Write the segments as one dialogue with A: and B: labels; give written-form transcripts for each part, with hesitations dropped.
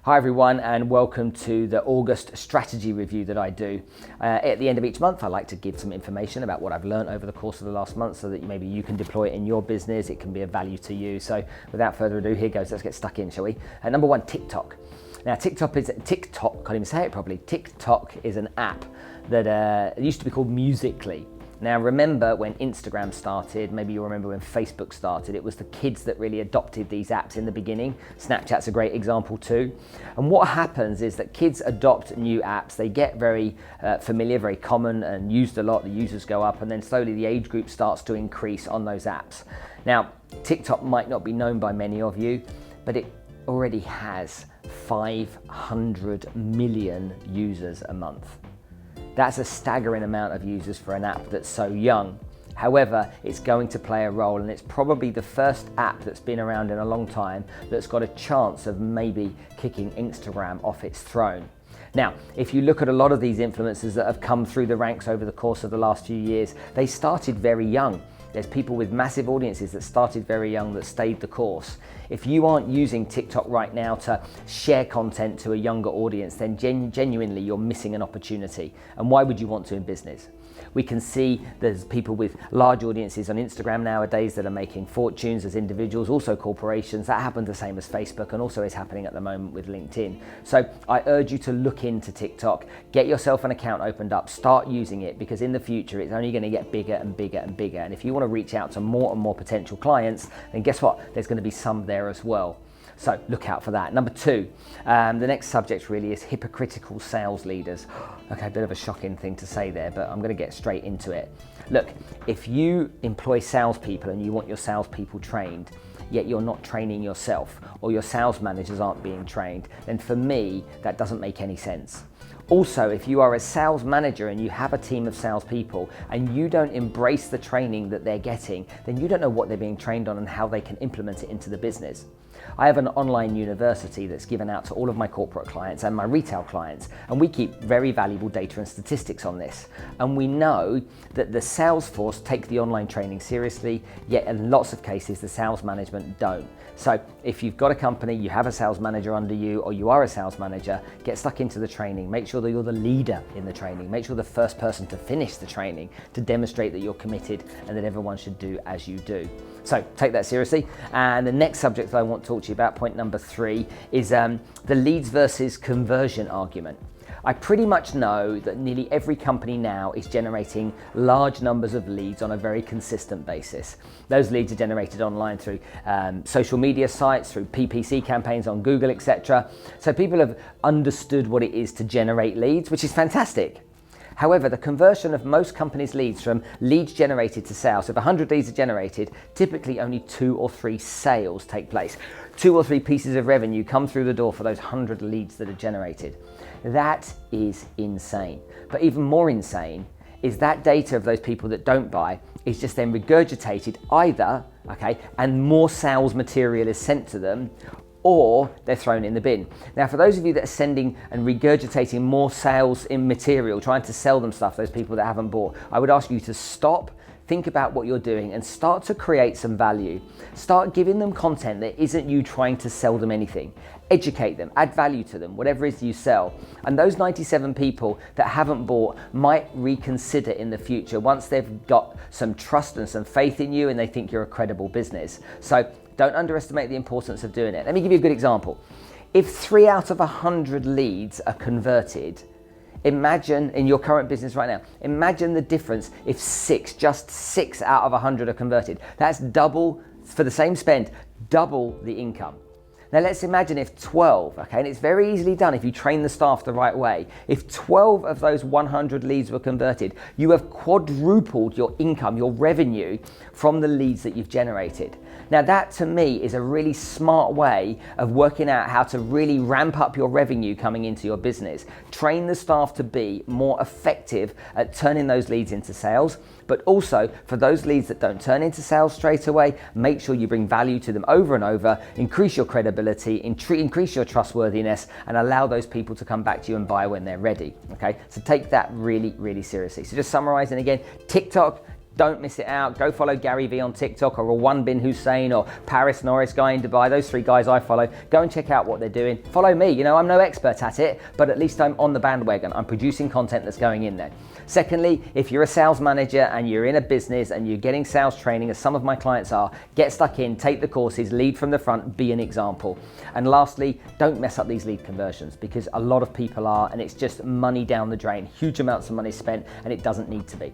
A: Hi everyone, and welcome to the August strategy review that I do. At the end of each month, I like to give some information about what I've learned over the course of the last month so that maybe you can deploy it in your business. It can be of value to you. So without further ado, here goes. Let's get stuck in, shall we? Number one, TikTok. Now TikTok, can't even say it properly. TikTok is an app that used to be called Musical.ly. Now remember when Instagram started, maybe you'll remember when Facebook started, it was the kids that really adopted these apps in the beginning. Snapchat's a great example too. And what happens is that kids adopt new apps, they get very familiar, very common and used a lot, the users go up, and then slowly the age group starts to increase on those apps. Now, TikTok might not be known by many of you, but it already has 500 million users a month. That's a staggering amount of users for an app that's so young. However, it's going to play a role, and it's probably the first app that's been around in a long time that's got a chance of maybe kicking Instagram off its throne. Now, if you look at a lot of these influencers that have come through the ranks over the course of the last few years, they started very young. There's people with massive audiences that started very young that stayed the course. If you aren't using TikTok right now to share content to a younger audience, then genuinely you're missing an opportunity. And why would you want to in business? We can see there's people with large audiences on Instagram nowadays that are making fortunes as individuals, also corporations. That happened the same as Facebook and also is happening at the moment with LinkedIn. So I urge you to look into TikTok, get yourself an account opened up, start using it, because in the future it's only going to get bigger and bigger and bigger. And if you want to reach out to more and more potential clients, then guess what? There's going to be some there as well. So look out for that. Number two, the next subject really is hypocritical sales leaders. Okay, a bit of a shocking thing to say there, but I'm going to get straight into it. Look, if you employ salespeople and you want your salespeople trained, yet you're not training yourself, or your sales managers aren't being trained, then for me, that doesn't make any sense. Also, if you are a sales manager and you have a team of salespeople and you don't embrace the training that they're getting, then you don't know what they're being trained on and how they can implement it into the business. I have an online university that's given out to all of my corporate clients and my retail clients, and we keep very valuable data and statistics on this. And we know that the sales force take the online training seriously, yet in lots of cases the sales management don't. So if you've got a company, you have a sales manager under you, or you are a sales manager, get stuck into the training. Make sure that you're the leader in the training. Make sure the first person to finish the training to demonstrate that you're committed and that everyone should do as you do. So take that seriously. And the next subject that I want to talk to you about, point number three, is the leads versus conversion argument. I pretty much know that nearly every company now is generating large numbers of leads on a very consistent basis. Those leads are generated online through social media sites, through PPC campaigns on Google, etc. So people have understood what it is to generate leads, which is fantastic. However, the conversion of most companies' leads from leads generated to sales, if 100 leads are generated, typically only 2 or 3 sales take place. 2 or 3 pieces of revenue come through the door for those 100 leads that are generated. That is insane. But even more insane is that data of those people that don't buy is just then regurgitated either, and more sales material is sent to them, or they're thrown in the bin. Now, for those of you that are sending and regurgitating more sales in material, trying to sell them stuff, those people that haven't bought, I would ask you to stop, think about what you're doing, and start to create some value. Start giving them content that isn't you trying to sell them anything. Educate them, add value to them, whatever it is you sell. And those 97 people that haven't bought might reconsider in the future once they've got some trust and some faith in you and they think you're a credible business. So don't underestimate the importance of doing it. Let me give you a good example. If 3 out of 100 leads are converted, imagine in your current business right now, imagine the difference if just 6 out of 100 are converted. That's double, for the same spend, double the income. Now let's imagine if 12, and it's very easily done if you train the staff the right way. If 12 of those 100 leads were converted, you have quadrupled your income, your revenue from the leads that you've generated. Now that to me is a really smart way of working out how to really ramp up your revenue coming into your business. Train the staff to be more effective at turning those leads into sales, but also for those leads that don't turn into sales straight away, make sure you bring value to them over and over, increase your credibility, increase your trustworthiness, and allow those people to come back to you and buy when they're ready. So take that really, really seriously. So just summarizing again, TikTok, Don't miss it out. Go follow Gary Vee on TikTok, or One Bin Hussein, or Paris Norris guy in Dubai. Those 3 guys I follow. Go and check out what they're doing. Follow me. You know, I'm no expert at it, but at least I'm on the bandwagon. I'm producing content that's going in there. Secondly, if you're a sales manager and you're in a business and you're getting sales training, as some of my clients are, get stuck in, take the courses, lead from the front, be an example. And lastly, don't mess up these lead conversions, because a lot of people are, and it's just money down the drain. Huge amounts of money spent, and it doesn't need to be.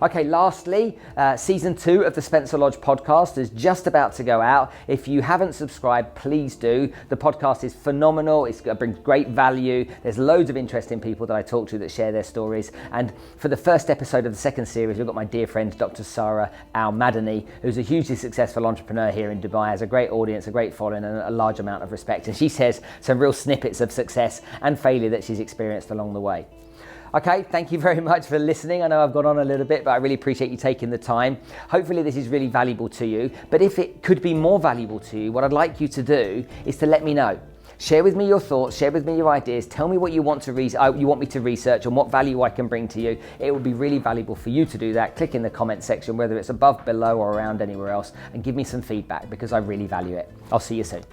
A: Okay, lastly, season 2 of the Spencer Lodge podcast is just about to go out. If you haven't subscribed, please do. The podcast is phenomenal. It brings great value. There's loads of interesting people that I talk to that share their stories. And for the first episode of the second series, we've got my dear friend, Dr. Sarah Al-Madani, who's a hugely successful entrepreneur here in Dubai, has a great audience, a great following, and a large amount of respect. And she says some real snippets of success and failure that she's experienced along the way. Okay, thank you very much for listening. I know I've gone on a little bit, but I really appreciate you taking the time. Hopefully this is really valuable to you. But if it could be more valuable to you, what I'd like you to do is to let me know. Share with me your thoughts, share with me your ideas, tell me what you want me to research and what value I can bring to you. It would be really valuable for you to do that. Click in the comment section, whether it's above, below, or around anywhere else, and give me some feedback, because I really value it. I'll see you soon.